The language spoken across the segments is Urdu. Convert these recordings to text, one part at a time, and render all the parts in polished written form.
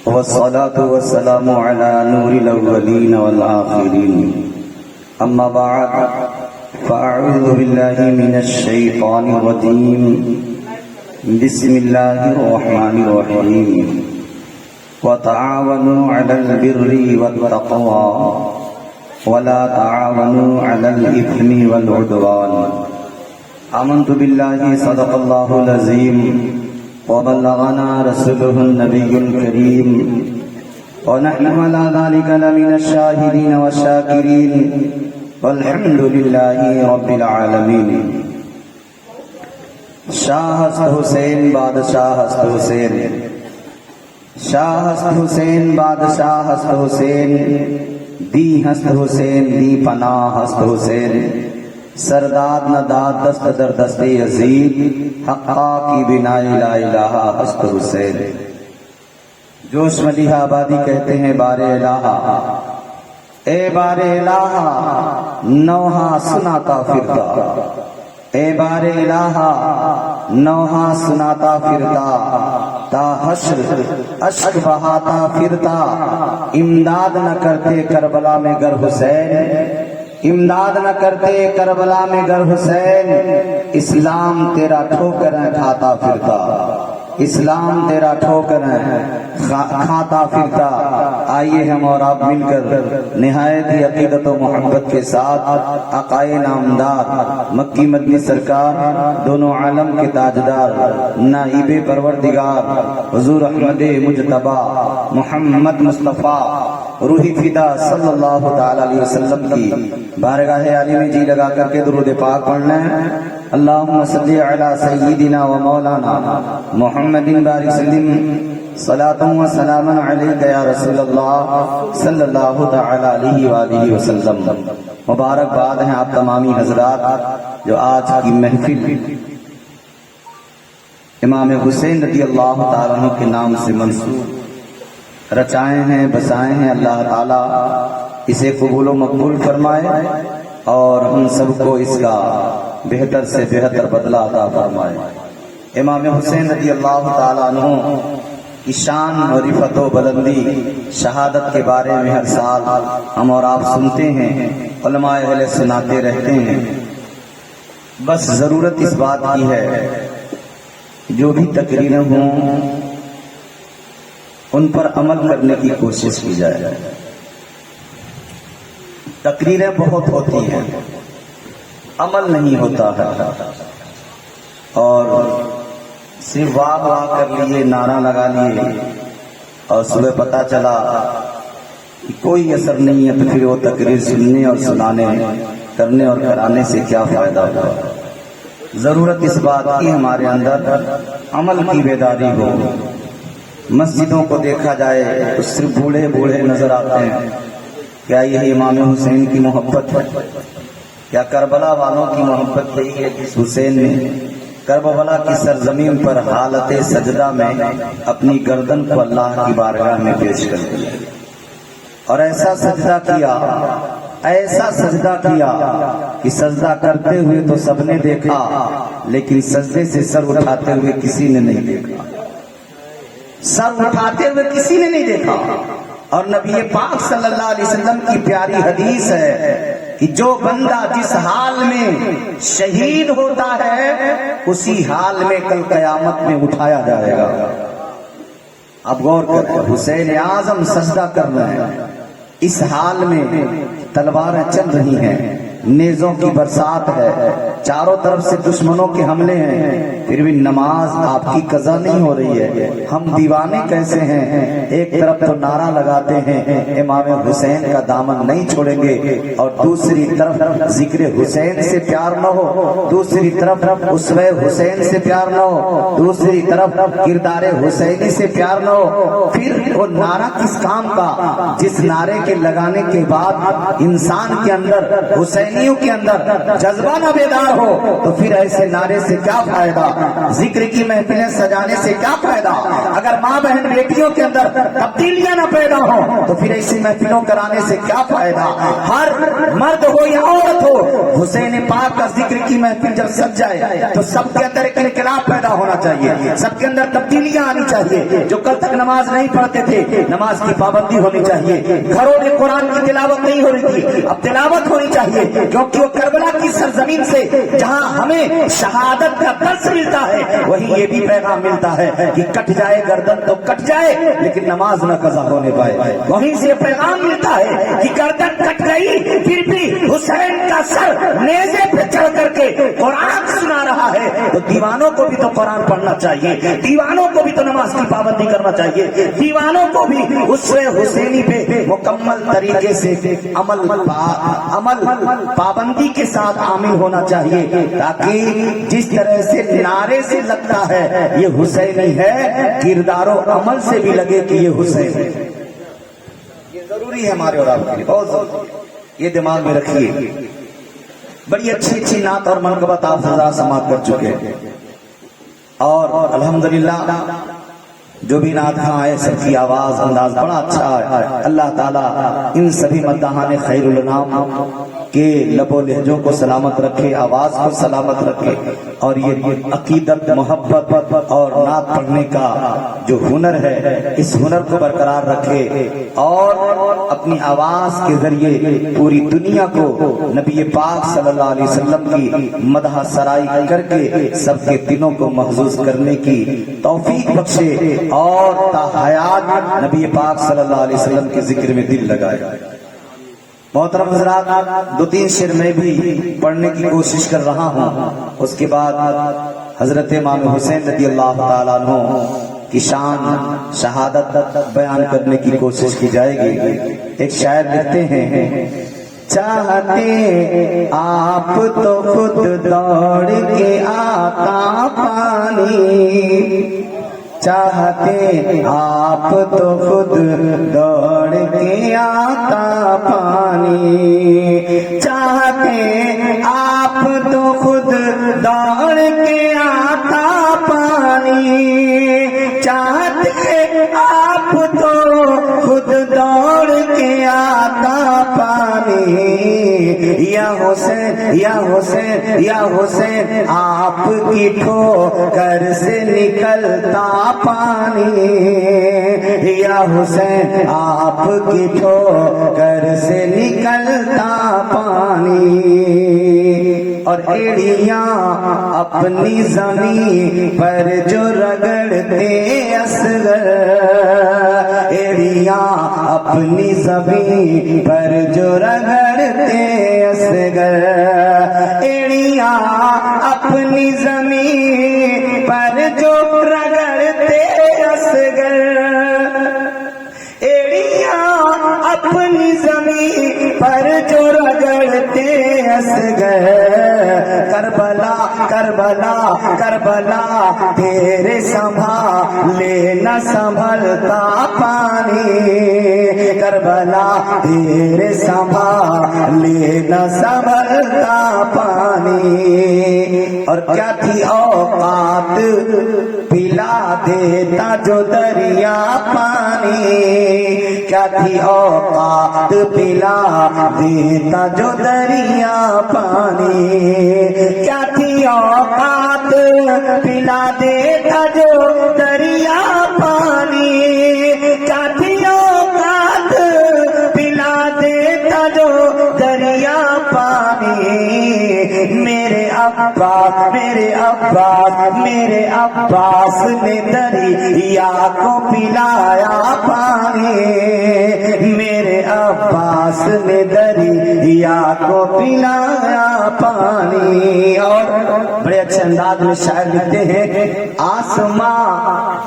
والصلاة والسلام على نور الأولين والآخرين أما بعد فأعوذ بالله من الشيطان الرجيم بسم الله الرحمن الرحيم وتعاونوا على البر والتقوى ولا تعاونوا على الإثم والعدوان آمنت بالله صدق الله العظيم وبلغنا رسوله النبي الكريم ونحن على ذلك لمن الشاهدين والشاكرين والحمد لله رب العالمين شاہ ہست حسین بادشاہ ہست حسین شاہ ہست حسین بادشاہ ہست حسین دی ہست حسین دی پناہ ہست حسین سرداد نداد دست در دست یزید حقا کی بنا لا الہ ہست حسین جوش ملیحہ آبادی کہتے ہیں بار الہ اے بار الہ نوحہ سناتا پھرتا اے بار الہ نوحہ سناتا پھرتا تا حشر اشک بہاتا پھرتا امداد نہ کرتے کربلا میں گر حسین امداد نہ کرتے کربلا میں گر حسین اسلام تیرا ٹھوکریں کھاتا پھرتا اسلام تیرا ٹھوکریں کھاتا پھرتا آئیے ہم اور آپ مل کر نہایت ہی عقیدت و محبت کے ساتھ آقائے نامدار مکی مدنی سرکار دونوں عالم کے تاجدار نائب پروردگار حضور احمد مجتبی محمد مصطفیٰ روحی فدا صلی اللہ تعالی علیہ وسلم کی بارگاہ عالی میں جی لگا کر کے درود پاک پڑھنا ہے اللہم صلی علی سیدنا و مولانا محمد بارک سلم صلاۃ و سلام علیک یا رسول اللہ صلی اللہ تعالی علیہ وآلہ وسلم مبارک باد ہیں آپ تمامی حضرات جو آج کی محفل امام حسین رضی اللہ تعالیٰ عنہ کے نام سے منسوب رچائے ہیں بسائے ہیں اللہ تعالیٰ اسے قبول و مقبول فرمائے اور ہم سب کو اس کا بہتر سے بہتر بدلہ عطا فرمائے امام حسین رضی اللہ تعالیٰ عنہ کی شان و رفعت و بلندی شہادت کے بارے میں ہر سال ہم اور آپ سنتے ہیں علماء اہل سناتے رہتے ہیں بس ضرورت اس بات کی ہے جو بھی تقریریں ہوں ان پر عمل کرنے کی کوشش کی جائے تقریریں بہت ہوتی ہیں عمل نہیں ہوتا ہے اور صرف واہ واہ کر لیے نعرہ لگا لیے اور صبح پتہ چلا کہ کوئی اثر نہیں ہے تو پھر وہ تقریر سننے اور سنانے کرنے اور کرانے سے کیا فائدہ ہوگا ضرورت اس بات کی ہمارے اندر عمل کی بیداری ہو مسجدوں کو دیکھا جائے تو صرف بوڑھے بوڑھے نظر آتے ہیں کیا یہی امام حسین کی محبت ہے کیا کربلا والوں کی محبت یہی ہے جس حسین نے کربلا کی سرزمین پر حالت سجدہ میں اپنی گردن کو اللہ کی بارگاہ میں پیش کر دیا اور ایسا سجدہ کیا کہ سجدہ کرتے ہوئے تو سب نے دیکھا لیکن سجدے سے سر اٹھاتے ہوئے کسی نے نہیں دیکھا سر اٹھاتے ہوئے کسی نے نہیں دیکھا اور نبی پاک صلی اللہ علیہ وسلم کی پیاری حدیث ہے کہ جو بندہ جس حال میں شہید ہوتا ہے اسی حال میں کل قیامت میں اٹھایا جائے گا اب غور کریں حسین اعظم سجدہ کر رہے ہیں اس حال میں تلواریں چل رہی ہیں نیزوں کی برسات ہے چاروں طرف سے دشمنوں کے حملے ہیں پھر بھی نماز آپ کی قضا نہیں ہو رہی ہے ہم دیوانے کیسے ہیں ایک طرف تو نعرہ لگاتے ہیں امام حسین کا دامن نہیں چھوڑیں گے اور دوسری طرف ذکر حسین سے پیار نہ ہو دوسری طرف اسوہ حسین سے پیار نہ ہو دوسری طرف کردار حسینی سے پیار نہ ہو پھر وہ نعرہ کس کام کا جس نعرے کے لگانے کے بعد انسان کے اندر حسینیوں کے اندر جذبہ نہ بیدار رہو تو پھر ایسے نعرے سے کیا فائدہ، ذکر کی محفلیں سجانے سے کیا فائدہ؟ اگر ماں بہن بیٹیوں کے اندر تبدیلیاں نہ پیدا ہوں تو پھر ایسی محفلوں کرانے سے کیا فائدہ؟ ہر مرد ہو یا عورت ہو، حسین پاک کا ذکر کی محفل جب سج جائے تو سب کے اندر ایک انقلاب پیدا ہونا چاہیے، سب کے اندر تبدیلیاں آنی چاہیے۔ جو کل تک نماز نہیں پڑھتے تھے، نماز کی پابندی ہونی چاہیے، گھروں میں قرآن کی تلاوت نہیں ہو رہی تھی، اب تلاوت ہونی چاہیے، کیونکہ وہ کربلا کی سرزمین سے جہاں ہمیں شہادت کا درس ملتا ہے وہیں یہ بھی پیغام ملتا ہے کہ کٹ جائے گردن تو کٹ جائے لیکن نماز نہ قضا ہونے پائے۔ وہیں سے پیغام ملتا ہے کہ گردن کٹ گئی پھر بھی حسین کا سر نیزے پہ چڑھ کر کے قرآن سنا رہا ہے، تو دیوانوں کو بھی تو قرآن پڑھنا چاہیے، دیوانوں کو بھی تو نماز کی پابندی کرنا چاہیے، دیوانوں کو بھی اسوہ حسینی پہ مکمل طریقے سے عمل پابندی کے ساتھ عامل ہونا چاہیے، تاکہ جس طرح سے نعرے سے لگتا ہے یہ حسینی ہے، کردار و عمل سے بھی لگے کہ یہ حسین ہے۔ یہ ضروری ہے ہمارے اور آپ کے لیے، بہت ضروری، یہ دماغ میں رکھیے۔ بڑی اچھی اچھی نعت اور منقبت آپ حضرات سماعت کر چکے ہیں، اور الحمدللہ جو بھی نعت خواں آئے سب کی آواز انداز بڑا اچھا ہے۔ اللہ تعالیٰ ان سبھی مداحان خیر الانام کے لب و لہجوں کو سلامت رکھے، آواز کو سلامت رکھے، اور یہ عقیدت، محبت اور نعت پڑھنے کا جو ہنر ہے اس ہنر کو برقرار رکھے، اور اپنی آواز کے ذریعے پوری دنیا کو نبی پاک صلی اللہ علیہ وسلم کی مدح سرائی کر کے سب کے دلوں کو محظوظ کرنے کی توفیق بخشے، اور تا حیات نبی پاک صلی اللہ علیہ وسلم کے ذکر میں دل لگائے۔ محترم حضرات، دو تین شعر میں بھی پڑھنے کی کوشش کر رہا ہوں، اس کے بعد حضرت امام حسین رضی اللہ تعالیٰ عنہ کی شان شہادت بیان کرنے کی کوشش کی جائے گی۔ ایک شاعر لکھتے ہیں، چاہتے آپ تو خود دوڑ کے آتا پانی، چاہتے آپ تو خود دوڑ کے آتا پانی، چاہتے آپ تو خود دوڑ کے آتا پانی، چاہتے آپ تو خود دوڑ کے آتا پانی، یا حسین یا حسین یا حسین آپ کی ٹھوکر سے نکلتا پانی، یا حسین آپ کی ٹھوکر سے نکلتا پانی، اور ایڑیاں اپنی زمین پر جو رگڑتے اصغر، ایڑیاں اپنی زمین پر جو رگڑتے اصغر، ایڑیاں اپنی زمین پر جو رگڑتے اصغر، ایڑیاں اپنی زمین پر جو رگڑتے اصغر، کربلا کربلا کربلا تیرے سنبھالے نہ سنبھلتا پانی، کربلا تیرے سنبھالے نہ سنبھلتا پانی، اور کیا تھی اوقات پلا دیتا جو دریا پانی، کیا تھی اوقات پلا دیتا جو دریا پانی، کیا تھی اوقات پلا دیتا جو دریا پانی، کیا تھی اوقات پلا دیتا جو دریا پانی، میرے عباس میرے عباس میرے عباس نے دریا کو پلایا پانی، میرے عباس نے دریا کو پلایا پانی۔ اور بڑے اچھے انداز میں شاعر لکھتے ہیں، آسماں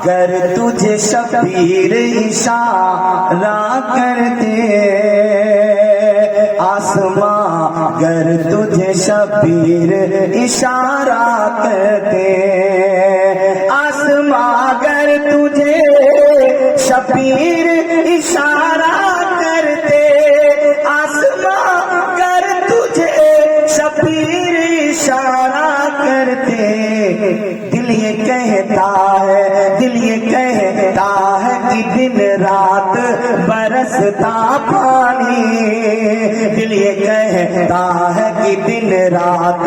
گر تجھے شبیر اشارہ کرتے، آسماں گر تجھے شبیر اشارہ کرتے، آسماں گر تجھے شبیر اشارہ کرتے، آسماں گر تجھے شبیر اشارہ کہتا ہے دل یہ کہتا ہے کہ دن رات برستا پانی، دل یہ کہتا ہے کہ دن رات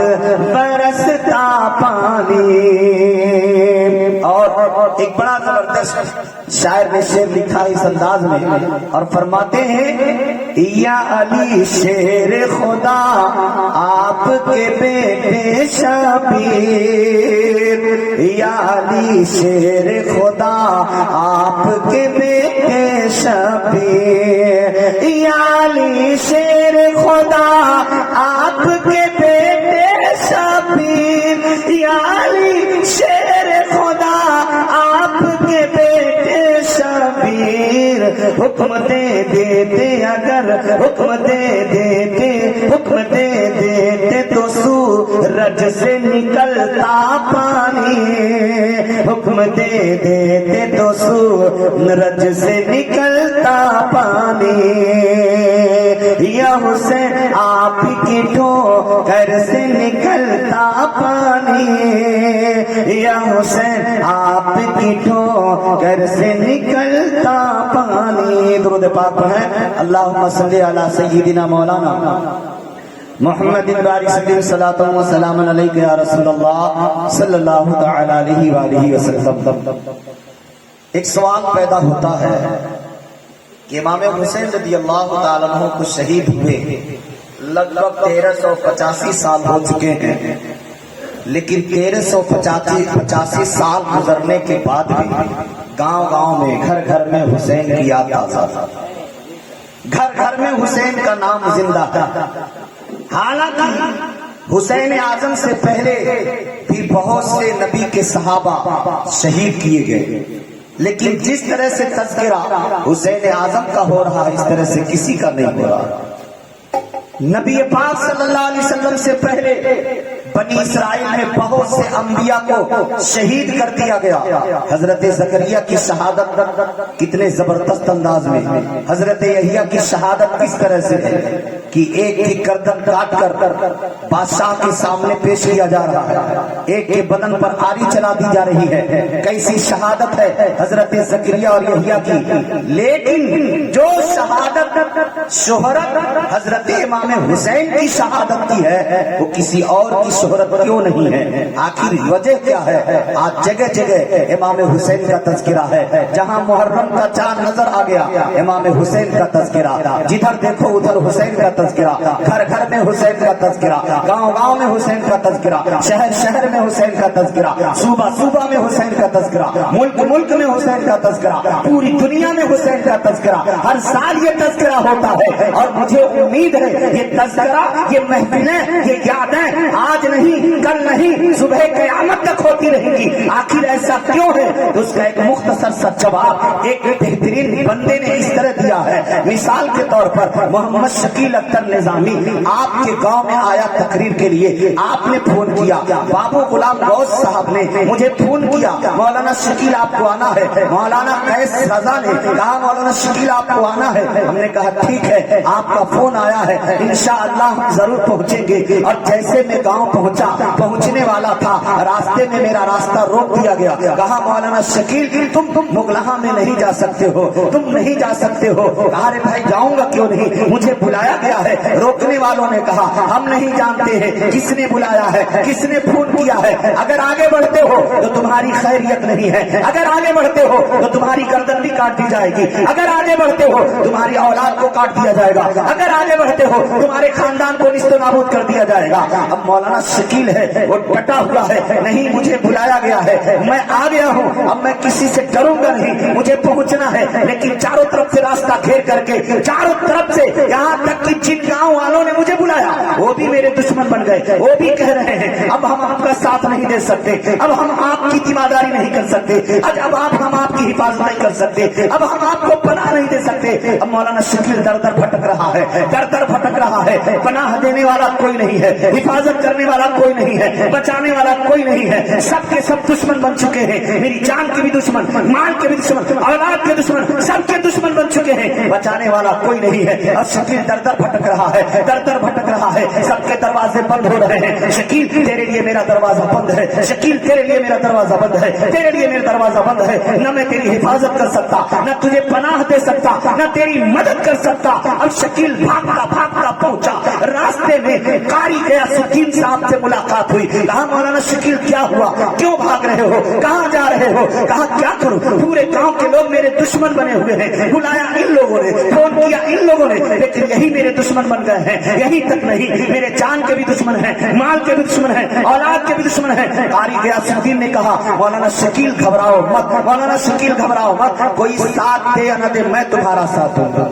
برستا پانی۔ اور ایک بڑا زبردست شاعر نے شعر لکھا اس انداز میں اور فرماتے ہیں یا علی شیر خدا آپ کے بیٹے شبیر، یا علی شیر خدا آپ کے بیٹے شبیر، یا علی شیر خدا آپ کے بیٹے شبیر، یا علی شیر خدا آپ کے بیٹے شبیر، حکم دے دیتے اگر حکم دے دیتے حکم دے دیتے تو سورج سے نکلتا پانی، حکم دے دیتے تو سورج سے نکلتا پانی، یا حسین آپ کی ٹھوکر سے نکلتا پانی، یا حسین آپ کی ٹھوکر سے نکلتا پانی۔ درود پاک پڑھیں اللہم صلی علی سیدنا مولانا محمد بارک صلاۃ و سلام علیک یا رسول اللہ صلی اللہ تعالی علیہ وآلہ وسلم۔ ایک سوال پیدا ہوتا ہے کہ امام حسین رضی اللہ تعالیٰ عنہ کو شہید ہوئے لگ بھگ 1385 سال ہو چکے ہیں، لیکن 1385 سال گزرنے کے بعد بھی گاؤں گاؤں میں گھر گھر میں حسین کی یاد تازہ، گھر گھر میں حسین کا نام زندہ ہے۔ حالانکہ حسین اعظم سے پہلے بھی بہت سے نبی کے صحابہ شہید کیے گئے، لیکن جس طرح سے تذکرہ حسین اعظم کا ہو رہا ہے اس طرح سے کسی کا نہیں ہو رہا۔ نبی پاک صلی اللہ علیہ وسلم سے پہلے بنی اسرائیل میں بہت سے انبیاء کو شہید کر دیا گیا۔ حضرت زکریا کی شہادت کتنے زبردست انداز میں، حضرت یحییٰ کی شہادت کس طرح سے ہے کہ ایک کی گردن کاٹ کر بادشاہ کے سامنے پیش کیا جا رہا ہے، ایک کے بدن پر آری چلا دی جا رہی ہے، کیسی شہادت ہے حضرت زکریا اور یحییٰ کی۔ لیکن جو شہادت شہرت حضرت امام حسین کی شہادت کی ہے وہ کسی اور کی شہرت کیوں نہیں ہے؟ آخر وجہ کیا ہے؟ آج جگہ جگہ امام حسین کا تذکرہ ہے، جہاں محرم کا چاند نظر آ گیا امام حسین کا تذکرہ، جدھر دیکھو ادھر حسین کا تذکرہ، گھر گھر میں حسین کا تذکرہ، گاؤں گاؤں میں حسین کا تذکرہ، شہر شہر میں حسین کا تذکرہ، صوبہ صوبہ میں حسین کا تذکرہ، ملک ملک میں حسین کا تذکرہ، پوری دنیا میں حسین کا تذکرہ، ہر سال یہ تذکرہ ہوتا ہے۔ اور مجھے امید ہے یہ تذکرہ، یہ محفلیں، یہ یادیں آج نہیں کل نہیں صبح قیامت تک ہوتی رہیں گی۔ آخر ایسا کیوں ہے؟ اس کا ایک مختصر سا جواب ایک بہترین بندے نے اس طرح دیا ہے۔ مثال کے طور پر محمد شکیل اختر نظامی آپ کے گاؤں میں آیا تقریر کے لیے، آپ نے فون کیا، بابو غلام غوث صاحب نے مجھے فون کیا، مولانا شکیل آپ کو آنا ہے، مولانا قیس رضا نے کہا مولانا شکیل آپ کو آنا ہے، ہم نے کہا ٹھیک ہے آپ کا فون آیا ہے انشاءاللہ ہم ضرور پہنچیں گے۔ اور جیسے میں گاؤں پہنچا، پہنچنے والا تھا، راستے میں میرا راستہ روک دیا گیا، کہا مولانا شکیل تم مغلہا میں نہیں جا سکتے ہو، تم نہیں جا سکتے ہو۔ کہا رے بھائی جاؤں گا کیوں نہیں، مجھے بلایا گیا ہے۔ روکنے والوں نے کہا ہم نہیں جانتے ہیں کس نے بلایا ہے، کس نے فون کیا ہے، اگر آگے بڑھتے ہو تو تمہاری خیریت نہیں ہے، اگر آگے بڑھتے ہو تو تمہاری گردن بھی کاٹ دی جائے گی، اگر آگے بڑھتے ہو تمہاری اولاد کو کاٹ دیا جائے گا، اگر آگے بڑھتے ہو تمہارے خاندان کو نیست و نابود کر دیا جائے گا۔ اب مولانا شکیل ہے وہ ڈٹا ہوا ہے، نہیں مجھے بلایا گیا ہے، میں آ گیا ہوں، اب میں کسی سے ڈروں گا نہیں، مجھے پہنچنا ہے۔ لیکن چاروں طرف سے راستہ گھیر کر کے، چاروں طرف سے یہاں تک کہ جن گاؤں والوں نے مجھے بلایا وہ بھی میرے دشمن بن گئے، وہ بھی کہہ رہے ہیں اب ہم آپ کا ساتھ نہیں دے سکتے، اب ہم آپ کی تیمارداری نہیں کر سکتے، اب ہم آپ کی حفاظت نہیں کر سکتے، اب ہم آپ کو پناہ نہیں دے سکتے۔ اب مولانا شکیل در در بھٹک رہا ہے، در در بھٹک رہا ہے، پناہ دینے والا کوئی نہیں ہے، حفاظت کرنے والا کوئی نہیں ہے، بچانے والا کوئی نہیں ہے، سب کے سب دشمن بن چکے ہیں، میری جان کے بھی دشمن، مال کے بھی دشمن، اولاد کے دشمن، سب کے دشمن بن چکے ہیں، بچانے والا کوئی نہیں ہے۔ اور شکیل در در بھٹک رہا ہے، در در بھٹک رہا ہے، سب کے دروازے بند ہو رہے ہیں. شکیل تیرے لیے میرا دروازہ بند ہے. شکیل تیرے لیے میرا دروازہ بند ہے. تیرے لیے میرا دروازہ بند ہے. نہ میں تیری حفاظت کر سکتا, نہ تجھے پناہ دے سکتا, نہ تیری مدد کر سکتا. اب شکیل بھاگتا بھاگتا پہنچا. راستے میں قاری غیاث الدین صاحب سے ملاقات ہوئی. کہا مولانا شکیل کیا ہوا, کیوں بھاگ رہے ہو, کہاں جا رہے ہو؟ کہا کیا کروں, پورے گاؤں کے لوگ میرے دشمن بنے ہوئے ہیں. بلایا ان لوگوں نے, فون کیا ان لوگوں نے, لیکن یہی میرے دشمن بن گئے ہیں. یہی تک نہیں, میرے جان کے بھی دشمن ہیں, مال کے بھی دشمن ہیں, اولاد کے بھی دشمن ہیں. قاری غیاث الدین نے کہا مولانا شکیل گھبراؤ مت, مولانا شکیل گھبراؤ مت, کوئی ساتھ دے یا نہ دے میں تمہارا ساتھ دوں گا.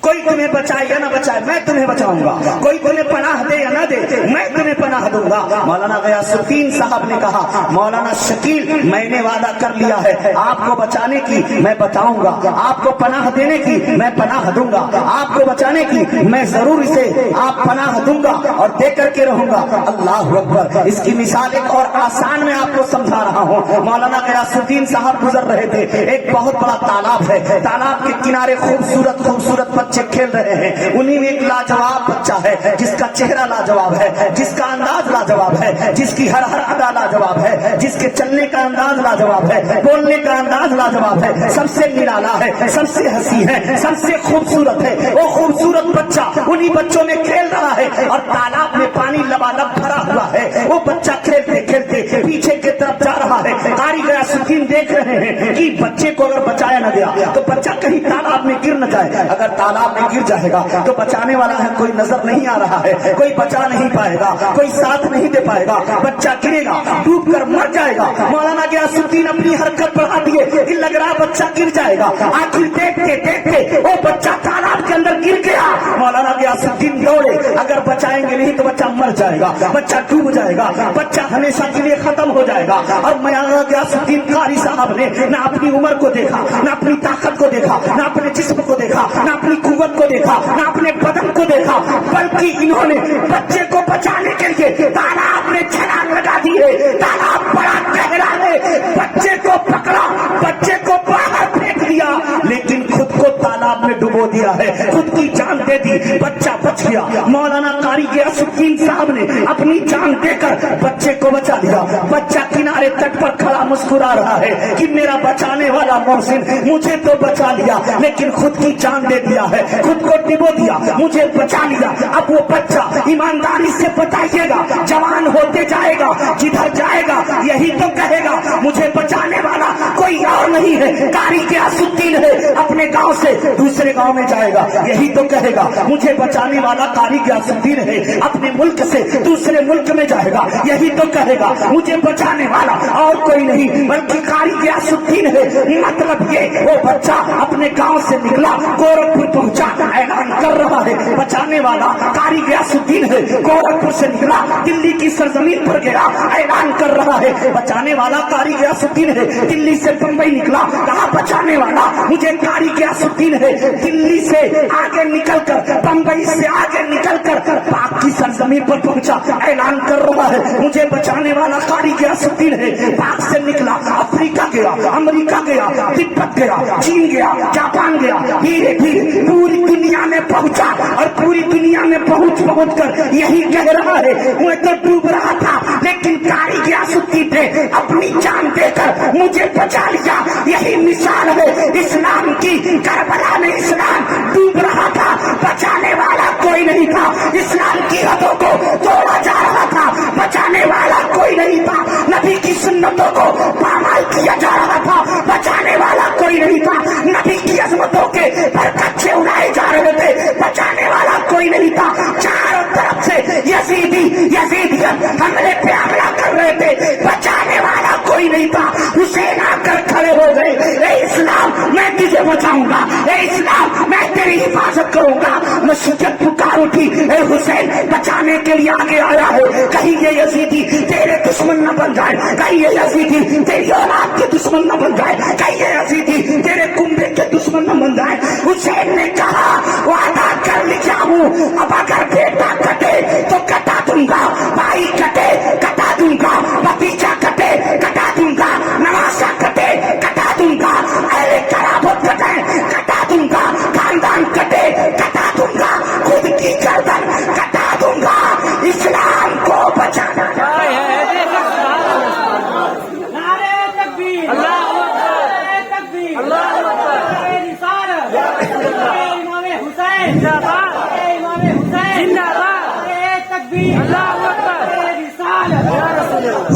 کوئی تمہیں بچائے یا نہ بچائے میں تمہیں بچاؤں گا. کوئی تمہیں پناہ دے یا نہ دے میں تمہیں پناہ دوں گا. مولانا غیاث الدین صاحب نے کہا مولانا شکیل میں نے وعدہ کر لیا ہے آپ کو بچانے کی میں بتاؤں گا, آپ کو پناہ دینے کی میں پناہ دوں گا, آپ کو بچانے کی میں ضرور اسے آپ پناہ دوں گا اور دے کر کے رہوں گا. اللہ اکبر. اس کی مثال ایک اور آسان میں آپ کو سمجھا رہا ہوں. مولانا غیاث الدین صاحب گزر رہے تھے. ایک بہت بڑا تالاب ہے, تالاب کے کنارے خوبصورت خوبصورت بچے کھیل رہے ہیں. انہی میں ایک لاجواب بچہ ہے جس کا چہرہ لاجواب ہے, جس کا انداز لاجواب ہے, جس کی ہر ہر ادا لاجواب ہے, جس کے چلنے کا انداز لاجواب ہے, بولنے کا انداز لاجواب ہے, سب سے نرالا ہے, سب سے ہنسی ہے, سب سے خوبصورت ہے. وہ خوبصورت بچہ انہی بچوں میں کھیل رہا ہے اور تالاب میں پانی لبالب بھرا ہوا ہے. وہ بچہ کھیلتے کھیلتے پیچھے کی طرف جا رہا ہے. قاری غیاث الدین دیکھ رہے ہیں کہ بچے کو اگر بچایا نہ گیا تو بچہ کہیں تالاب میں گر نہ جائے. اگر تالاب میں گر جائے گا تو بچانے والا ہے کوئی نظر نہیں آ رہا ہے, کوئی بچا نہیں پائے گا, کوئی ساتھ نہیں دے پائے گا, بچہ گرے گا, ڈوب کر مر جائے گا. مولانا غیاث الدین اپنی حرکت بڑھا دیے کہ لگ رہا بچہ گر جائے گا. آخر دیکھتے دیکھتے وہ بچہ تالاب کے اندر گر گیا. مولانا غیاث الدین دوڑے, اگر بچائیں گے نہیں تو بچہ مر جائے گا, بچہ ڈوب جائے گا, بچہ ہمیشہ کے لیے ختم ہو جائے گا. اور مولانا غیاث الدین قاری صاحب نے نہ اپنی عمر کو دیکھا, نہ اپنی طاقت کو دیکھا, نہ اپنے جسم کو دیکھا, نہ اپنی قوت کو دیکھا, نہ اپنے بدن کو دیکھا, بلکہ انہوں نے بچے کو بچانے کے لیے تالاب میں چھلانگ لگا دی ہے. تالاب بڑا گہرا ہے, بچے کو پکڑا, بچے کو باہر پھینک دیا, لیکن خود کو تالاب میں ڈبو دیا ہے, خود کی جان دے دی, بچہ بچ گیا. مولانا قاری غیاث الدین صاحب نے اپنی جان دے کر بچے کو بچا لیا. بچہ کنارے تٹ پر کھڑا مسکرا رہا ہے کہ میرا بچانے والا محسن مجھے تو بچا لیا لیکن خود کی جان دے دیا ہے, خود کو ڈبو دیا, مجھے بچا لیا. اب وہ بچہ ایمانداری سے بتائیے گا, جوان ہوتے جائے گا, جدھر جائے گا یہی تو کہے گا مجھے بچانے والا کوئی اور نہیں ہے, قاری غیاث الدین ہے. اپنے گاؤں سے دوسرے گاؤں میں جائے گا یہی تو کہے گا مجھے بچانے والا قاری غیاث الدین ہے. اپنے ملک سے دوسرے ملک میں جائے گا یہی تو کہے گا مجھے بچانے والا اور کوئی نہیں بلکہ قاری غیاث الدین ہے. مطلب یہ وہ بچہ اپنے گاؤں سے نکلا, گورکھپور پہنچا, اعلان کر رہا ہے بچانے والا قاری غیاث الدین ہے. گورکھپور سے نکلا, دلی کی سرزمین پر گیا, اعلان کر رہا ہے بچانے والا قاری غیاث الدین ہے. دلی سے بمبئی نکلا, کہا بچانے والا مجھے قاری غیاث الدین ہے. دلی سے آگے نکل کر, بمبئی سے آگے نکل کر پاک کی سرزمین پر پہنچا, اعلان کر رہا ہے مجھے بچانے والا قاری غیاث الدین ہے. پاک سے نکلا, افریقہ گیا, امریکہ گیا, تبت گیا, چین گیا, جاپان گیا, دھیرے دھیرے پوری دنیا میں پہنچا اور پوری دنیا میں پہنچ کر یہی کہہ رہا ہے وہ تو ڈوب رہا تھا لیکن قاری غیاث الدین نے اپنی جان دے کر مجھے بچا لیا. یہی مثال ہے اسلام کی. کربلا میں اسلام ڈوب رہا تھا, بچانے والا کوئی نہیں تھا. اسلام کی حدوں کو توڑا جا رہا تھا, بچانے والا کوئی نہیں تھا. نبی کی سنتوں کو پامال کیا جا رہا تھا, بچانے والا کوئی نہیں تھا. نبی کی عظمتوں کے پر کچے اڑائے جا رہے تھے, بچانے والا کوئی نہیں تھا. چاروں طرف سے یزیدیت حملے پہ حملہ کر رہے تھے, بچانے والا کوئی نہیں تھا. حسین آ کر کھڑے ہو گئے, اے اسلام میں تجھے بچاؤں گا, اے اسلام میں تیری حفاظت کروں گا. مشیت پکار اٹھی, اے حسین بچانے کے لیے آگے آیا ہے, کہیں یہ یزیدی تیرے دشمن نہ بن جائے, کہیں یہ یزیدی تیری اولاد کے دشمن نہ بن جائے, کہیں یہ یزیدی تیرے کنبے کے دشمن نہ بن جائے. حسین نے کہا وعدہ کر لیا ہوں, اب اگر بیٹا کٹے تو کٹا دوں گا, بھائی کٹے کٹا دوں گا, بھتیجا کٹے کٹا دوں گا, نواسا کٹے کٹا دوں گا, اہل قرابت کٹے کٹا دوں گا, خاندان کٹے کٹا دوں گا, خود کی گردن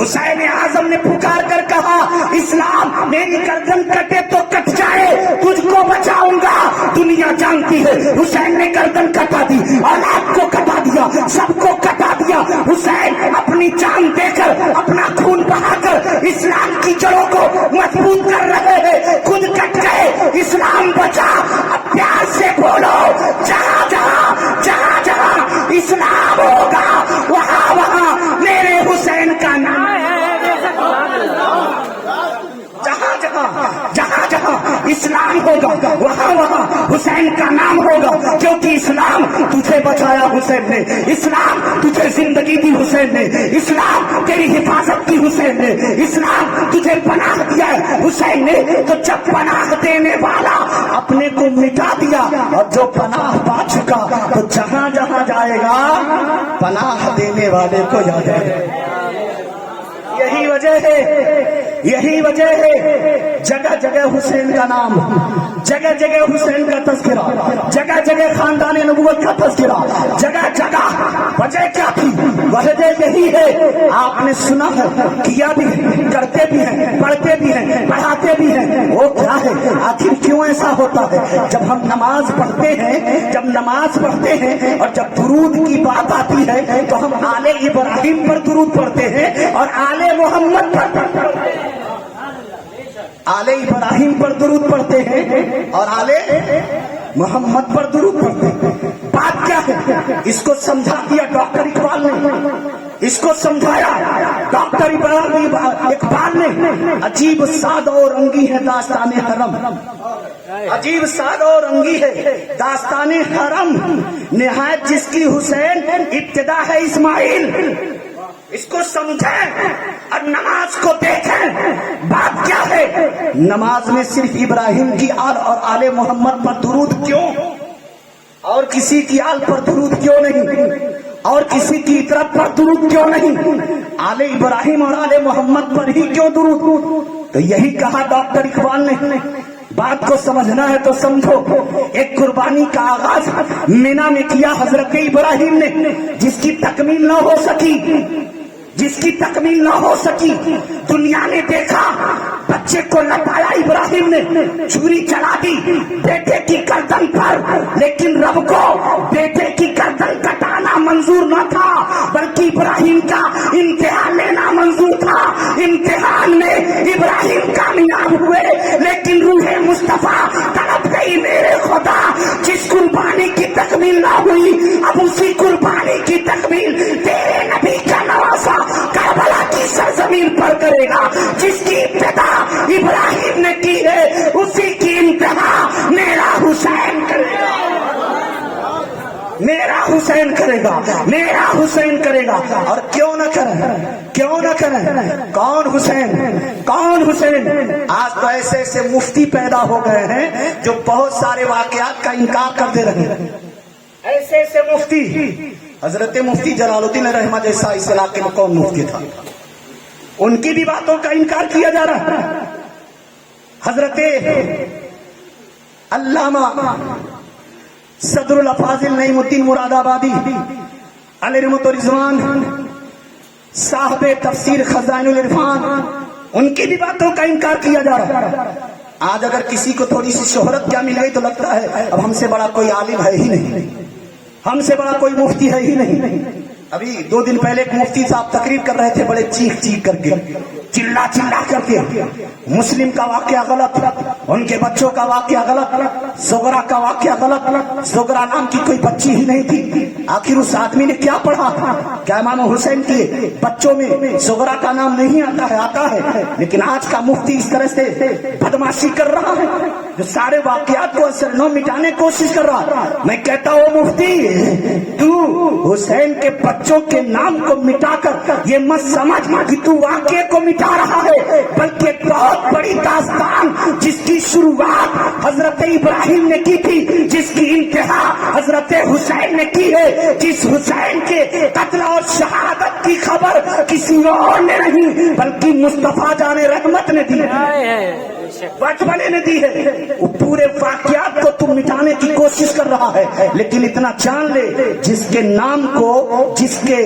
حسین اعظم نے پکار کر کہا اسلام میری گردن کٹے تو کٹ جائے تجھ کو بچاؤں گا. دنیا جانتی ہے حسین نے گردن کٹا دی, اولاد کو کٹا دیا, سب کو کٹا دیا. حسین اپنی جان دے کر اپنا خون بہا کر اسلام کی جڑوں کو مضبوط کر رہے ہیں. خود کٹ گئے, اسلام بچا. اب پیار سے بولو, جہاں جہاں جہاں جہاں اسلام ہوگا وہاں وہاں میرے حسین کا نام ہے. جہاں جہاں جہاں جہاں اسلام ہوگا وہاں وہاں حسین کا نام ہوگا. کیونکہ اسلام تجھے بچایا حسین نے, اسلام تجھے زندگی دی حسین نے, اسلام تیری حفاظت کی حسین نے, اسلام تجھے پناہ دیا ہے حسین نے. تو جب پناہ دینے والا اپنے کو مٹا دیا اور جو پناہ پا چکا تو جہاں جہاں جائے گا پناہ دینے والے کو یاد ہے. یہی وجہ ہے, یہی وجہ ہے جگہ جگہ حسین کا نام, جگہ جگہ حسین کا تذکرہ, جگہ جگہ خاندان نبوت کا تذکرہ, جگہ جگہ. وجہ کیا تھی؟ وجہ یہی ہے آپ نے سنا ہے, کیا بھی ہے, کرتے بھی ہیں, پڑھتے بھی ہیں, پڑھاتے بھی ہیں. وہ کیا ہے, آخر کیوں ایسا ہوتا ہے؟ جب ہم نماز پڑھتے ہیں, جب نماز پڑھتے ہیں اور جب درود کی بات آتی ہے تو ہم آل ابراہیم پر درود پڑھتے ہیں اور آل محمد پر, آل ابراہیم پر درود پڑھتے ہیں اور آل محمد پر درود پڑھتے ہیں. بات کیا ہے؟ اس کو سمجھا دیا ڈاکٹر اقبال نے, اس کو سمجھایا ڈاکٹر اقبال نے. عجیب ساد اور رنگی ہے داستان حرم, عجیب ساد اور رنگی ہے داستان حرم. نہایت جس کی حسین ابتدا ہے اسماعیل. اس کو سمجھیں اور نماز کو دیکھیں. بات کیا ہے؟ نماز میں صرف ابراہیم کی آل اور آل محمد پر درود کیوں, اور کسی کی آل پر درود کیوں نہیں, اور کسی کی طرف پر درود کیوں نہیں؟ آل ابراہیم اور آل محمد پر ہی کیوں درود؟ تو یہی کہا ڈاکٹر اقبال نے. بات کو سمجھنا ہے تو سمجھو. ایک قربانی کا آغاز مینا میں کیا حضرت ابراہیم نے, جس کی تکمیل نہ ہو سکی, جس کی تکمیل نہ ہو سکی. دنیا نے دیکھا, بچے کو لٹایا ابراہیم نے, چھری چلا دی بیٹے کی گردن پر, لیکن رب کو بیٹے کی گردن کٹانا منظور نہ تھا بلکہ ابراہیم کا امتحان لینا منظور تھا. امتحان میں ابراہیم کامیاب ہوئے, لیکن روح مصطفیٰ تڑپ گئی میرے خدا. جس قربانی کی تکمیل نہ ہوئی اب اسی قربانی کی تکمیل تیرے نبی کا نواسا کربلا کی سرزمین پر کرے گا. جس کی ابتدا ابراہیم نے کی ہے اسی کی انتہا میرا حسین کرے گا, میرا حسین کرے گا, میرا حسین کرے گا. اور کیوں نہ کریں, کیوں نہ کریں؟ کون حسین, کون حسین؟ آج تو ایسے ایسے مفتی پیدا ہو گئے ہیں جو بہت سارے واقعات کا انکار کر دے رہے ہیں. ایسے ایسے مفتی, حضرت مفتی جلال الدین رحمہ جیسا اس علاقے میں کون مفتی تھا, ان کی بھی باتوں کا انکار کیا جا رہا ہے. حضرت علامہ صدر الافاضل نعیم الدین مراد آبادی علیہ رحمت و رضوان صاحب تفسیر خزائن العرفان, ان کی بھی باتوں کا انکار کیا جا رہا ہے. آج اگر کسی کو تھوڑی سی شہرت کیا مل گئی تو لگتا ہے اب ہم سے بڑا کوئی عالم ہے ہی نہیں, ہم سے بڑا کوئی مفتی ہے ہی نہیں. ابھی 2 دن پہلے ایک مفتی صاحب تقریر کر رہے تھے, بڑے چیخ چیخ کر کے, چلا چلا کر کے. مسلم کا واقعہ غلط, ان کے بچوں کا واقعہ غلط, زغرا کا واقعہ غلط. زغرا نام کی کوئی بچی ہی نہیں تھی. آخر اس آدمی نے کیا پڑھا تھا؟ کیا امام حسین کے بچوں میں زغرا کا نام نہیں آتا ہے؟ آتا ہے. لیکن آج کا مفتی اس طرح سے بدماشی کر رہا ہے جو سارے واقعات کو اثر نہ مٹانے کی کوشش کر رہا ہے. میں کہتا ہوں مفتی, تو حسین کے بچوں کے نام کو مٹا کر یہ مت سمجھ کہ تو واقعے کو مٹا رہا ہے, بلکہ ایک بہت بڑی داستان جس کی شروعات حضرت ابراہیم نے کی تھی, جس کی انتہا حضرت حسین نے کی ہے, جس حسین کے قتل اور شہادت کی خبر کسی اور نے نہیں بلکہ مصطفیٰ جان رحمت نے دی ہے، بچپنے نے دی ہے۔ وہ پورے واقعات کو تم مٹانے کی کوشش کر رہا ہے، لیکن اتنا جان لے جس کے نام کو، جس کے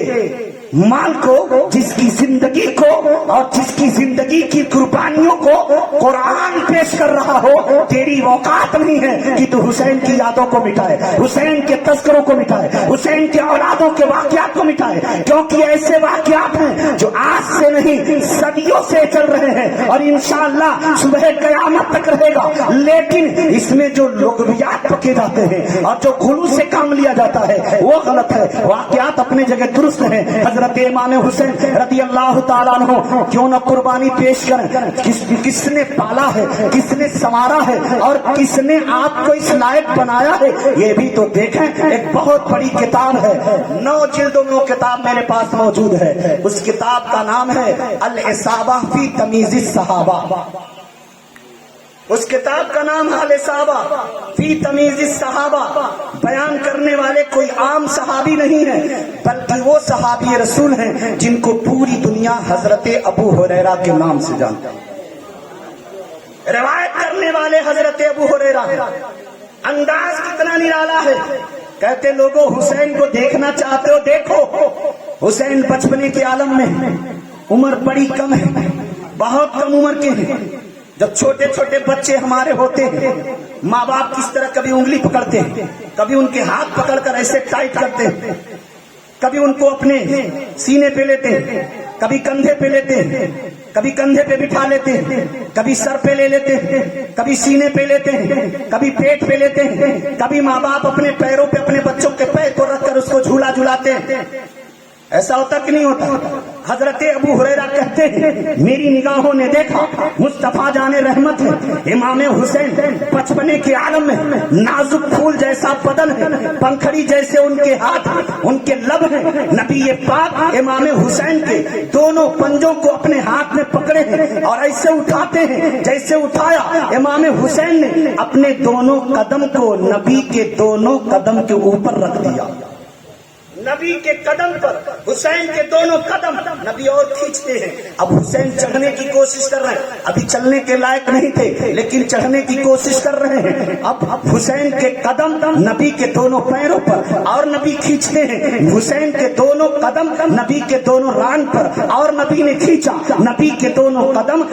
مال کو، جس کی زندگی کو اور جس کی زندگی کی قربانیوں کو قرآن پیش کر رہا ہو، تیری اوقات نہیں ہے کہ تو حسین کی یادوں کو مٹائے، حسین کے تذکروں کو مٹائے، حسین کے اولادوں کے واقعات کو مٹائے، کیونکہ ایسے واقعات ہیں جو آج سے نہیں صدیوں سے چل رہے ہیں اور انشاءاللہ صبح قیامت تک رہے گا، لیکن اس میں جو لغویات پکے جاتے ہیں اور جو خلوص سے کام لیا جاتا ہے وہ غلط ہے۔ واقعات اپنے جگہ درست ہیں۔ حضرت امام حسین رضی اللہ تعالیٰ عنہ کیوں نہ قربانی پیش کریں، کس نے پالا ہے، کس نے سنوارا ہے اور کس نے آپ کو اس لائق بنایا ہے، یہ بھی تو دیکھیں۔ ایک بہت بڑی کتاب ہے، 9 جلدوں میں وہ کتاب میرے پاس موجود ہے، اس کتاب کا نام ہے الاصابہ فی تمیز الصحابہ۔ اس کتاب کا نام ہے الاصابہ فی تمیز الصحابہ۔ بیان کرنے والے کوئی عام صحابی نہیں ہے بلکہ وہ صحابی رسول ہیں جن کو پوری دنیا حضرت ابو ہریرہ کے نام سے جانتا ہے۔ روایت کرنے والے حضرت ابو ہریرہ، انداز کتنا نرالا ہے، کہتے لوگوں حسین کو دیکھنا چاہتے ہو دیکھو، حسین بچپنے کے عالم میں، عمر بڑی کم ہے، بہت کم عمر کے ہیں۔ جب چھوٹے چھوٹے بچے ہمارے ہوتے ہیں، ماں باپ کس طرح کبھی انگلی پکڑتے ہیں، کبھی ان کے ہاتھ پکڑ کر ایسے ٹائٹ کرتے ہیں، کبھی ان کو اپنے سینے پہ لیتے ہیں، کبھی کندھے پہ لیتے ہیں، کبھی کندھے پہ بٹھا لیتے ہیں، کبھی سر پہ لے لیتے ہیں، کبھی سینے پہ لیتے ہیں، کبھی پیٹ پہ لیتے ہیں، کبھی ماں باپ اپنے پیروں پہ اپنے بچوں کے پیر کو رکھ کر اس کو جھولا جھلاتے ہیں۔ ایسا ہوتا کہ نہیں ہوتا؟ حضرت ابو ہریرہ کہتے ہیں میری نگاہوں نے دیکھا مصطفیٰ جان رحمت ہے، امام حسین بچپنے کے عالم میں نازک پھول جیسا بدن ہے، پنکھڑی جیسے ان کے ہاتھ، ان کے لب ہیں، نبی پاک امام حسین کے دونوں پنجوں کو اپنے ہاتھ میں پکڑے ہیں اور ایسے اٹھاتے ہیں جیسے اٹھایا امام حسین نے اپنے دونوں قدم کو نبی کے دونوں قدم کے اوپر رکھ دیا۔ نبی کے قدم پر حسین کے دونوں قدم نبی اور کھینچتے ہیں۔ اب حسین چڑھنے کی کوشش کر رہے ہیں، ابھی چلنے کے لائق نہیں تھے لیکن چڑھنے کی کوشش کر رہے ہیں۔ اب حسین کے قدم نبی کے دونوں پیروں پر اور نبی کھینچتے ہیں، حسین کے دونوں قدم نبی کے دونوں ران پر اور نبی نے کھینچا، نبی کے دونوں قدم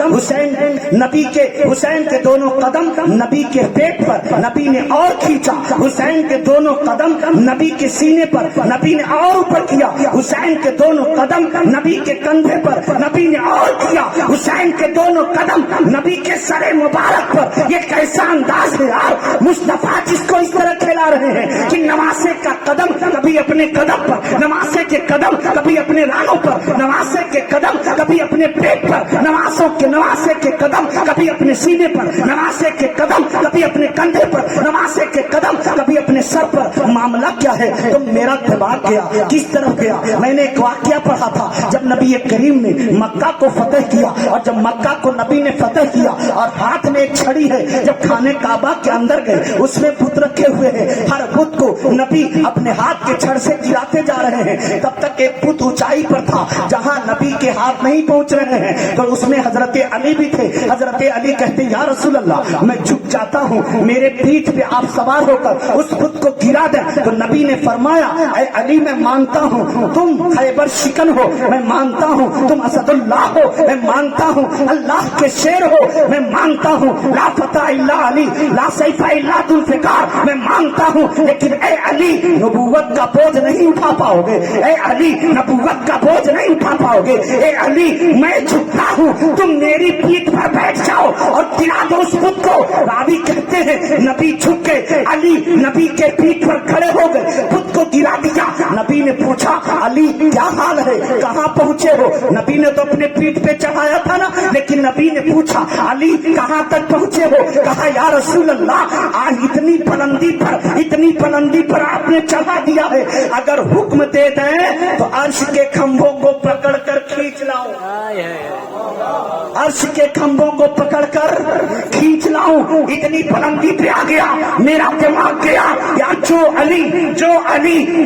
حسین کے دونوں قدم نبی کے پیٹ پر نبی نے اور کھینچا، حسین کے دونوں قدم نبی کے سینے پر نبی نے اور اوپر کیا، حسین کے دونوں قدم نبی کے کندھے پر نبی نے اور کیا، حسین کے دونوں قدم نبی کے سر مبارک پر۔ یہ کیسا انداز ہے یار، مصطفیٰ جس کو اس طرح کھلا رہے ہیں کہ نواسے کا قدم کبھی اپنے قدم پر، نواسے کے قدم کبھی اپنے رانوں پر، نواسے کے قدم کبھی اپنے پیٹ پر، نواسے کے قدم کبھی اپنے سینے پر، نواسے کے قدم کبھی اپنے کندھے پر، نواسے کے قدم کبھی اپنے سر پر۔ معاملہ کیا ہے؟ تو میرا دماغ گیا کس طرف گیا؟ میں نے ایک واقعہ پڑھا تھا جب نبی کریم نے مکہ کو فتح کیا، اور جب مکہ کو نبی نے فتح کیا اور ہاتھ میں ایک چھڑی ہے، جب خانہ کعبہ کے اندر گئے اس میں بت رکھے ہوئے ہیں، ہر بت کو نبی اپنے ہاتھ کے چھڑ سے گراتے جا رہے ہیں، تب تک ایک بت اونچائی پر تھا جہاں نبی کے ہاتھ نہیں پہنچ رہے ہیں، تو اس میں حضرت علی بھی تھے۔ حضرت علی کہتے یا رسول اللہ میں جھک جاتا ہوں، میرے پیٹھ پہ آپ سوار ہو کر اس بت کو گرا دیں۔ تو نبی نے فرمایا اے علی میں مانتا ہوں تم خیبر شکن ہو، میں مانتا ہوں تم اسد اللہ ہو، میں مانتا ہوں اللہ کے شیر ہو، میں مانتا ہوں لا فتح الا علی لا سیف الا ذو الفقار، میں مانتا ہوں، لیکن اے علی نبوت کا بوجھ نہیں اٹھا پاؤ گے، اے علی نبوت کا بوجھ نہیں اٹھا پاؤ گے، اے علی میں جھکتا ہوں، تم میری پیٹھ پر بیٹھ جاؤ اور گرا دو اس بت کو۔ راوی کہتے ہیں نبی جھک کے علی نبی کے پیٹھ پر کھڑے ہو گئے، بت کو گرا دیا۔ نبی نے پوچھا علی کیا حال ہے، کہاں پہنچے ہو؟ نبی نے تو اپنے پیٹھ پہ چڑھایا تھا نا، لیکن نبی نے پوچھا علی کہاں تک پہنچے ہو؟ کہا یا رسول اللہ آج اتنی بلندی پر آپ نے چڑھا دیا ہے، اگر حکم دے دیں تو عرش کے کھمبوں کو پکڑ کر کھینچ لاؤں، عرش کے کھمبوں کو پکڑ کر کھینچ لاؤں۔ اتنی بلندی پہ آ گیا، میرا دماغ گیا یا جو علی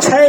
6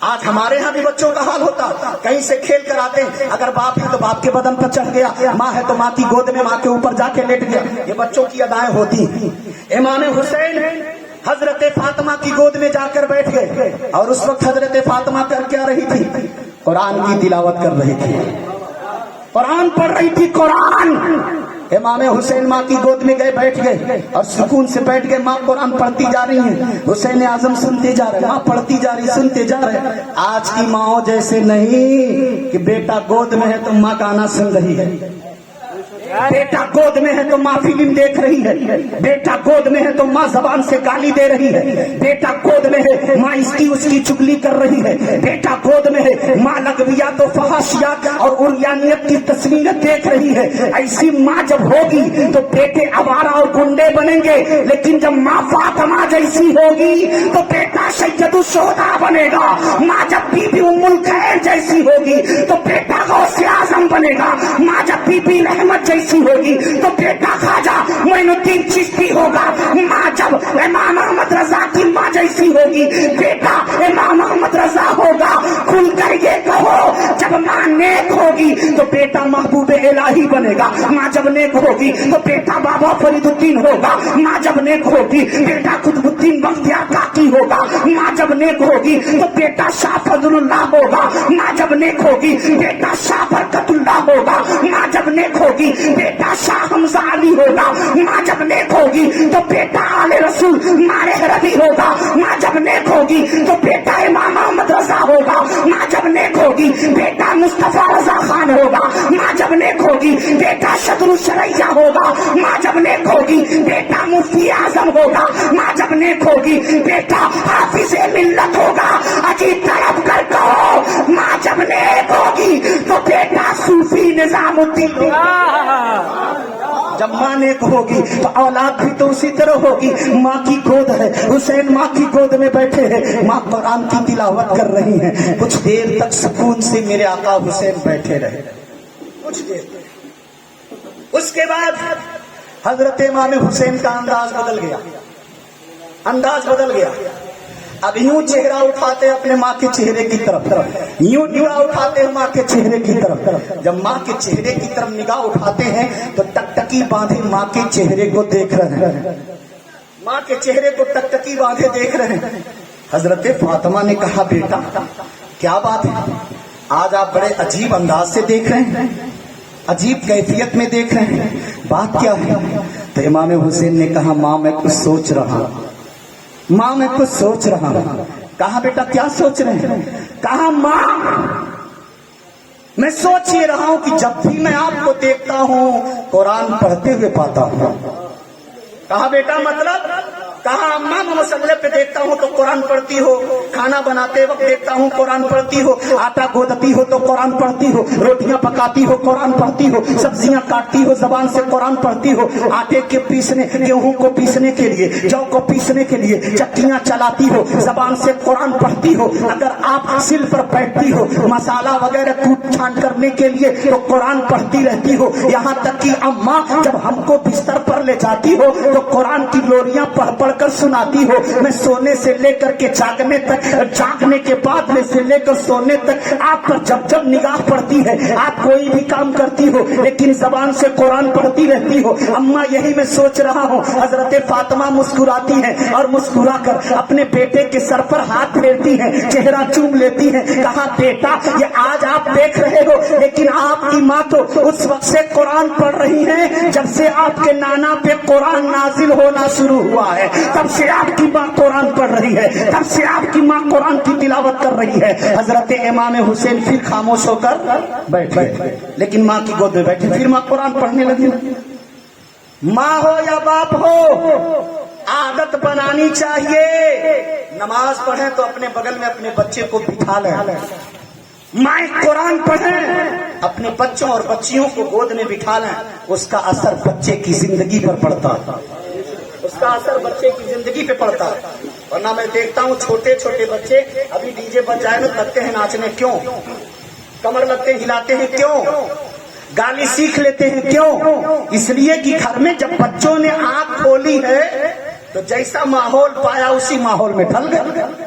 آج ہمارے یہاں بھی بچوں کا حال ہوتا، کہیں سے کھیل کر آتے ہیں، اگر باپ ہے تو باپ کے بدن پر چڑھ گیا، ماں ہے تو ماں کی گود میں ماں کے اوپر جا کے لیٹ گیا. یہ بچوں کی ادائیں ہوتی ہیں. امام حسین حضرت فاطمہ کی گود میں جا کر بیٹھ گئے، اور اس وقت حضرت فاطمہ کر کیا رہی تھی؟ قرآن کی تلاوت کر رہی تھی، قرآن پڑھ رہی تھی. قرآن امام حسین ماں کی گود میں گئے، بیٹھ گئے اور سکون سے بیٹھ گئے. ماں قرآن پڑھتی جا رہی ہیں، حسین اعظم سنتے جا رہے، ماں پڑھتی جا رہی، سنتے جا رہے. آج کی ماں جیسے نہیں کہ بیٹا گود میں ہے تو ماں گانا سن رہی ہے، بیٹا گود میں ہے تو ماں فلم دیکھ رہی ہے، بیٹا گود میں ہے تو ماں زبان سے گالی دے رہی ہے، بیٹا گود میں ہے ماں اس کی چگلی کر رہی ہے، بیٹا گود میں ہے ماں لغویات و فحاشیات اور عریانیت کی تصویریں دیکھ رہی ہے. ایسی ماں جب ہوگی تو بیٹے آوارہ اور گنڈے بنیں گے، لیکن جب ماں فاطمہ جیسی ہوگی تو بیٹا سید الشہداء بنے گا. ماں جب بی بی ام الخیر جیسی ہوگی تو بیٹا غوث اعظم بنے گا. ماں جب بی بی رحمت جیسی ہوگی تو بیٹا خواجہ معین الدین چشتی ہوگا. ماں جب امام احمد رضا کی ماں جیسی ہوگی بیٹا امام احمد رضا ہوگا. کھل کر یہ کہو جب ماں نیک ہوگی تو بیٹا محبوب الہی بنے گا. ماں جب نیک ہوگی تو بیٹا بابا فرید الدین ہوگا. ماں جب نیک ہوگی بیٹا قطب الدین بختیار کاکی ہوگا. ماں جب نیک ہوگی تو بیٹا شاہ فضل اللہ ہوگا. ماں جب نیک ہوگی بیٹا شاہ برکت اللہ ہوگا. ماں جب نیک ہوگی بیٹا شاہ حمزہ علی ہوگا. ماں جب نیک ہوگی تو بیٹا آل رسول مارے ربی ہوگا. ماں جب نیک ہوگی تو بیٹا امام احمد رضا ہوگا. ماں جب نیک ہوگی بیٹا مصطفیٰ رضا خان ہوگا. ماں جب نیک ہوگی بیٹا شطر الشریعہ ہوگا. ماں جب نیک ہوگی بیٹا مفتی اعظم ہوگا. ماں جب نیک ہوگی بیٹا حافظ ملت ہوگا. عجیب طرف کر کہو ماں جب نیک ہوگی تو بیٹا صوفی نظام الدین ہوگا. جب ماں نیک ہوگی تو اولاد بھی تو اسی طرح ہوگی. ماں کی گود ہے، حسین ماں کی گود میں بیٹھے ہیں، ماں قرآن کی تلاوت کر رہی ہیں. کچھ دیر تک سکون سے میرے آقا حسین بیٹھے رہے، کچھ دیر تک. اس کے بعد حضرت امام حسین کا انداز بدل گیا، انداز بدل گیا. اب یوں چہرہ اٹھاتے اپنے ماں کے چہرے کی طرف، یوں نگاہ اٹھاتے ہیں ماں کے چہرے کی طرف. جب ماں کے چہرے کی طرف نگاہ اٹھاتے ہیں تو ٹکٹکی باندھے ماں کے چہرے کو دیکھ رہے ہیں، ماں کے چہرے کو ٹکٹکی باندھے دیکھ رہے ہیں. حضرت فاطمہ نے کہا بیٹا کیا بات ہے، آج آپ بڑے عجیب انداز سے دیکھ رہے ہیں، عجیب کیفیت میں دیکھ رہے ہیں، بات کیا ہے؟ تو امام حسین نے کہا ماں میں کچھ سوچ رہا ہوں، ماں میں کچھ سوچ رہا ہوں. کہا بیٹا کیا سوچ رہے ہیں؟ کہا ماں میں سوچ یہ رہا ہوں کہ جب بھی میں آپ کو دیکھتا ہوں قرآن پڑھتے ہوئے پاتا ہوں. کہا بیٹا مطلب؟ کہا اماں میں مسئلے پہ دیکھتا ہوں تو قرآن پڑھتی ہو، کھانا بناتے وقت دیکھتا ہوں قرآن پڑھتی ہو، آٹا گودتی ہو تو قرآن پڑھتی ہو، روٹیاں پکاتی ہو قرآن پڑھتی ہو، سبزیاں کاٹتی ہو زبان سے قرآن پڑھتی ہو، آٹے کے پیسنے گیہوں کو پیسنے کے لیے، جو کو پیسنے کے لیے چکیاں چلاتی ہو زبان سے قرآن پڑھتی ہو. اگر آپ سل پر بیٹھتی ہو مسالہ وغیرہ کوٹ چھان کرنے کے لیے تو قرآن پڑھتی رہتی ہو. یہاں تک کہ اماں جب ہم کو بستر پر لے جاتی ہو تو قرآن کی لوریاں پڑھ پڑھ کر سناتی ہو. میں سونے سے لے کر کے جاگنے تک، جاگنے کے بعد میں سے لے کر سونے تک آپ پر جب جب نگاہ پڑتی ہے، آپ کوئی بھی کام کرتی ہو لیکن زبان سے قرآن پڑھتی رہتی ہو. اماں یہی میں سوچ رہا ہوں. حضرت فاطمہ مسکراتی ہیں اور مسکرا کر اپنے بیٹے کے سر پر ہاتھ پھیرتی ہیں، چہرہ چوم لیتی ہیں. کہا بیٹا یہ آج آپ دیکھ رہے ہو لیکن آپ کی ماں تو اس وقت سے قرآن پڑھ رہی ہیں جب سے آپ کے نانا پہ قرآن نازل ہونا شروع ہوا ہے. تب سے آپ کی ماں قرآن پڑھ رہی ہے، تب سے آپ کی ماں قرآن کی تلاوت کر رہی ہے. حضرت امام حسین پھر خاموش ہو کر بیٹھے لیکن ماں کی گود میں بیٹھے. پھر ماں قرآن پڑھنے لگی. ماں ہو یا باپ ہو عادت بنانی چاہیے، نماز پڑھیں تو اپنے بغل میں اپنے بچے کو بٹھا لیں. مائیں قرآن پڑھیں، اپنے بچوں اور بچیوں کو گود میں بٹھا لیں. اس کا اثر بچے کی زندگی پر پڑتا ہے، اس کا اثر بچے کی زندگی پہ پڑتا ہے. ورنہ میں دیکھتا ہوں چھوٹے چھوٹے بچے ابھی ڈی جے بج جائے نا لگتے ہیں ناچنے. کیوں؟ کمر لگتے ہلاتے ہیں. کیوں؟ گالی سیکھ لیتے ہیں. کیوں؟ اس لیے کہ گھر میں جب بچوں نے آنکھ کھولی ہے تو جیسا ماحول پایا اسی ماحول میں ڈھل گئے.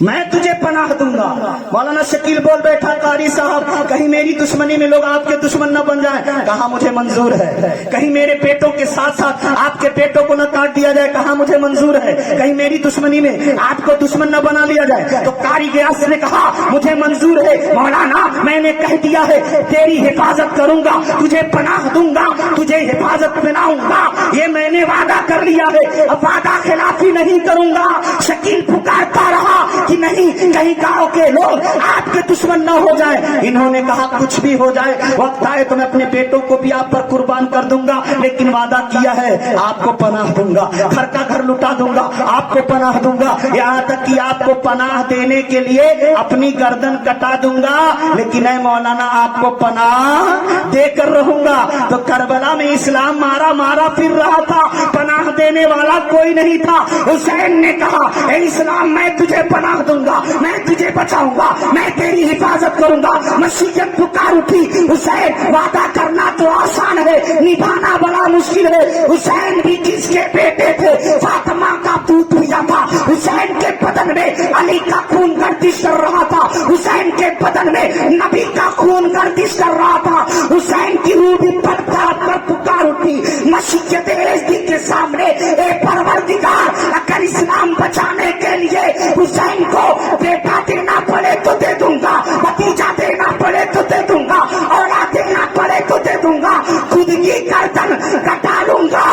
میں تجھے پناہ دوں گا. مولانا شکیل بول بیٹھا قاری صاحب کہیں میری دشمنی میں لوگ آپ کے دشمن نہ بن جائیں. کہا مجھے منظور ہے. کہیں میرے پیٹوں کے ساتھ ساتھ آپ کے پیٹوں کو نہ کاٹ دیا جائے. کہا مجھے منظور ہے. کہیں میری دشمنی میں آپ کو دشمن نہ بنا لیا جائے. تو قاری غیاث نے کہا مجھے منظور ہے مولانا, میں نے کہہ دیا ہے تیری حفاظت کروں گا, تجھے پناہ دوں گا, تجھے حفاظت بناؤں گا. یہ میں نے وعدہ کر لیا ہے, اب وعدہ خلافی نہیں کروں گا. شکیل پکارتا رہا کہ نہیں کہیں گاؤں کے لوگ آپ کے دشمن نہ ہو جائیں. انہوں نے کہا کچھ بھی ہو جائے, وقت آئے تو میں اپنے بیٹوں کو بھی آپ پر قربان کر دوں گا, لیکن وعدہ کیا ہے آپ کو پناہ دوں گا, گھر کا گھر لٹا دوں گا, آپ کو پناہ دوں گا, یہاں تک کہ آپ کو پناہ دینے کے لیے اپنی گردن کٹا دوں گا, لیکن اے مولانا آپ کو پناہ دے کر رہوں گا. تو کربلا میں اسلام مارا مارا پھر رہا تھا, پناہ دینے والا کوئی نہیں تھا. حسین نے کہا اے اسلام میں تجھے پناہ دوں گا, میں تجھے بچاؤں گا, میں تیری حفاظت کروں گا. مشیت پکار اٹھی. حسین وعدہ کرنا تو آسان ہے, نبھانا بڑا مشکل ہے. حسین بھی کس کے بیٹے تھے, فاطمہ کا پوت ہوا تھا. حسین کے بدن میں علی کا خون گردش کر رہا تھا, حسین کے بدن میں نبی کا خون گردش کر رہا تھا. حسین کی روح بھی پتھر پر پکار اٹھی. مشیت ایزدی کے سامنے اے پروردگار, اگر اسلام بچانے کے لیے حسین کو بیٹا دینا پڑے تو دے دوں گا, بھتیجا دینا پڑے تو دے دوں گا, اولاد دینا پڑے تو دے دوں گا, خود کی گردن کٹا لوں گا,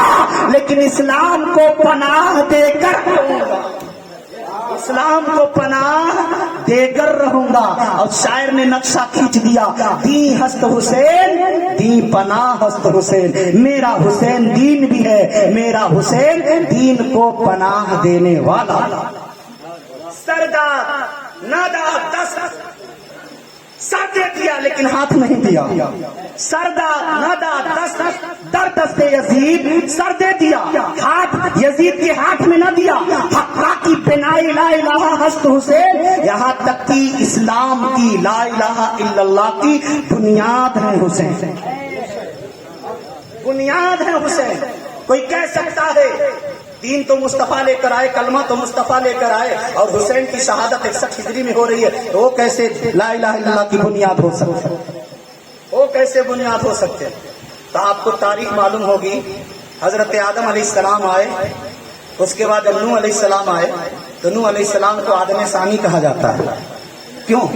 لیکن اسلام کو پناہ دے کر رہوں گا, اسلام کو پناہ دے کر رہوں گا. اور شاعر نے نقشہ کھینچ دیا, دی ہست حسین دی پناہ ہست حسین. میرا حسین دین بھی ہے, میرا حسین دین کو پناہ دینے والا. سردار نادار دست سر دے دیا لیکن ہاتھ نہیں دیا. سردار نادار دست در دست یزید سر دے دیا, ہاتھ یزید کے ہاتھ میں نہ دیا. حقا کی بنا لا الہ ہست حسین, یہاں تک کہ اسلام کی لا الہ الا اللہ کی بنیاد ہے حسین, بنیاد ہے حسین. کوئی کہہ سکتا ہے دین تو مصطفیٰ لے کر آئے, کلمہ تو مصطفیٰ لے کر آئے, اور حسین کی شہادت 61 ہجری میں ہو رہی ہے, وہ کیسے لا الہ الا اللہ کی بنیاد ہو سکتے, وہ کیسے بنیاد ہو سکتے. تو آپ کو تاریخ معلوم ہوگی, حضرت آدم علیہ السلام آئے, اس کے بعد نوح علیہ السلام آئے. تو نوح علیہ السلام کو آدم ثانی کہا جاتا ہے. کیوں؟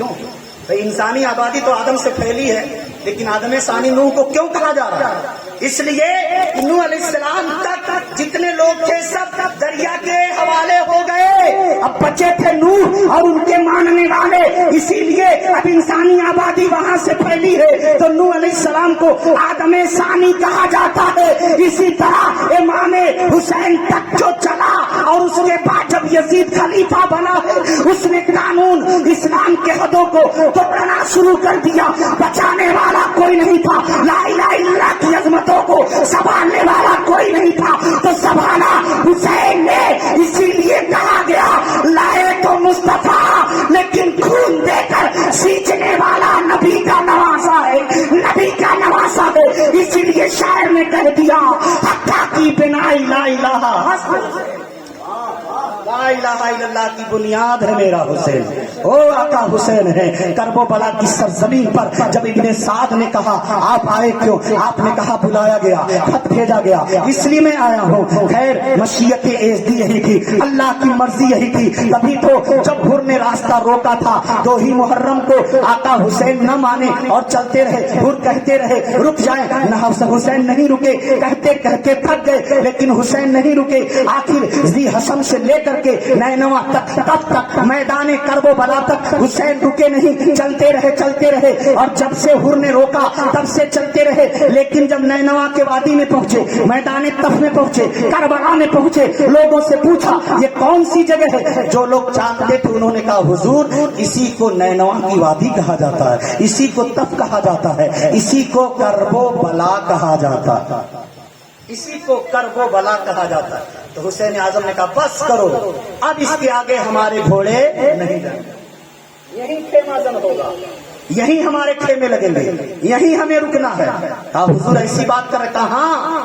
انسانی آبادی تو آدم سے پھیلی ہے, لیکن آدم ثانی نوح کو کیوں کہا جا رہا ہے؟ اس لیے نوح علیہ السلام تک جتنے لوگ تھے سب دریا کے حوالے ہو گئے, اب بچے تھے نوح اور ان کے ماننے والے, اسی لیے اب انسانی آبادی وہاں سے پھیلی ہے. تو نوح علیہ السلام کو آدم ثانی کہا جاتا ہے. اسی طرح امام حسین تک جو چلا, اور اس کے بعد جب یزید خلیفہ بنا ہے, اس نے قانون اسلام کے حدوں کو توڑنا شروع کر دیا. بچانے والا کوئی نہیں تھا, لا الہ الا اللہ کی عظمتوں کو سنبھالنے والا کوئی نہیں تھا, تو سنبھالا حسین نے. اسی لیے کہا گیا لائے تو مصطفیٰ لیکن خون دے کر سینچنے والا نبی کا نواسا ہے, نبی کا نواسا ہے. اسی لیے شاعر نے کہہ دیا حقا کی بنائی لا الہ لا الہ الا اللہ کی بنیاد ہے میرا حسین. او آقا حسین ہے. کرب و بلا کی سرزمین پر جب ابن سعد نے کہا آپ آئے کیوں, آپ نے کہا بلایا گیا, خط بھیجا گیا, اس لیے میں آیا ہوں. خیر مشیت ایزدی یہی تھی, اللہ کی مرضی یہی تھی. تبھی تو جب حر نے راستہ روکا تھا 2 ہی محرم کو, آقا حسین نہ مانے اور چلتے رہے. حر کہتے رہے رک جائیں, نہ حسین نہیں رکے, کہتے کہتے تھک گئے, لیکن حسین نہیں رکے. آخر ذی حسن سے لے کر کے نینوا تک, تب تک میدان کرب و بلا تک حسین رکے نہیں, چلتے رہے. اور جب سے حر نے روکا تب سے چلتے رہے, لیکن جب نینوا کے وادی میں پہنچے, میدان تف میں پہنچے, کربلا میں پہنچے, لوگوں سے پوچھا یہ کون سی جگہ ہے. جو لوگ جانتے تھے انہوں نے کہا حضور اسی کو نینوا کی وادی کہا جاتا ہے, اسی کو تف کہا جاتا ہے, اسی کو کرب و بلا کہا جاتا ہے, اسی کو کرب و بلا کہا جاتا ہے. تو حسین اعظم نے کہا بس کرو, اب اس کے آگے ہمارے گھوڑے نہیں جائیں, یہی خیمہ زن ہوگا, یہی ہمارے خیمے لگیں گے, یہی ہمیں رکنا ہے. کہا حضور ایسی بات کر رہا, ہاں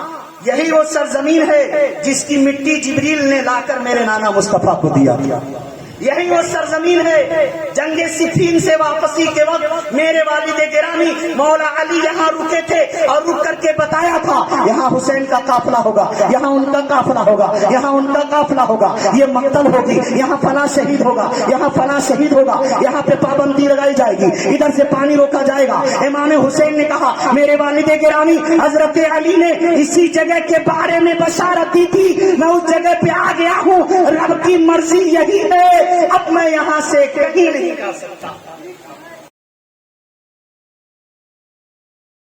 یہی وہ سرزمین ہے جس کی مٹی جبریل نے لا کر میرے نانا مصطفیٰ کو دیا. یہی وہ سرزمین ہے جنگ صفین سے واپسی کے وقت میرے والد گرامی مولا علی یہاں رکے تھے اور رک کر کے بتایا تھا یہاں حسین کا قافلہ ہوگا، یہاں ان کا قافلہ ہوگا، یہاں ان کا قافلہ ہوگا، یہ مقتل ہوگی، یہاں فلاں شہید ہوگا، یہاں فلاں شہید ہوگا، یہاں پہ پابندی لگائی جائے گی، ادھر سے پانی روکا جائے گا۔ امام حسین نے کہا میرے والد گرامی حضرت علی نے اسی جگہ کے بارے میں بشارت دی تھی، میں اس جگہ پہ آ گیا ہوں، رب کی مرضی یہی ہے، اب میں یہاں سے کہیں نہیں جا سکتا۔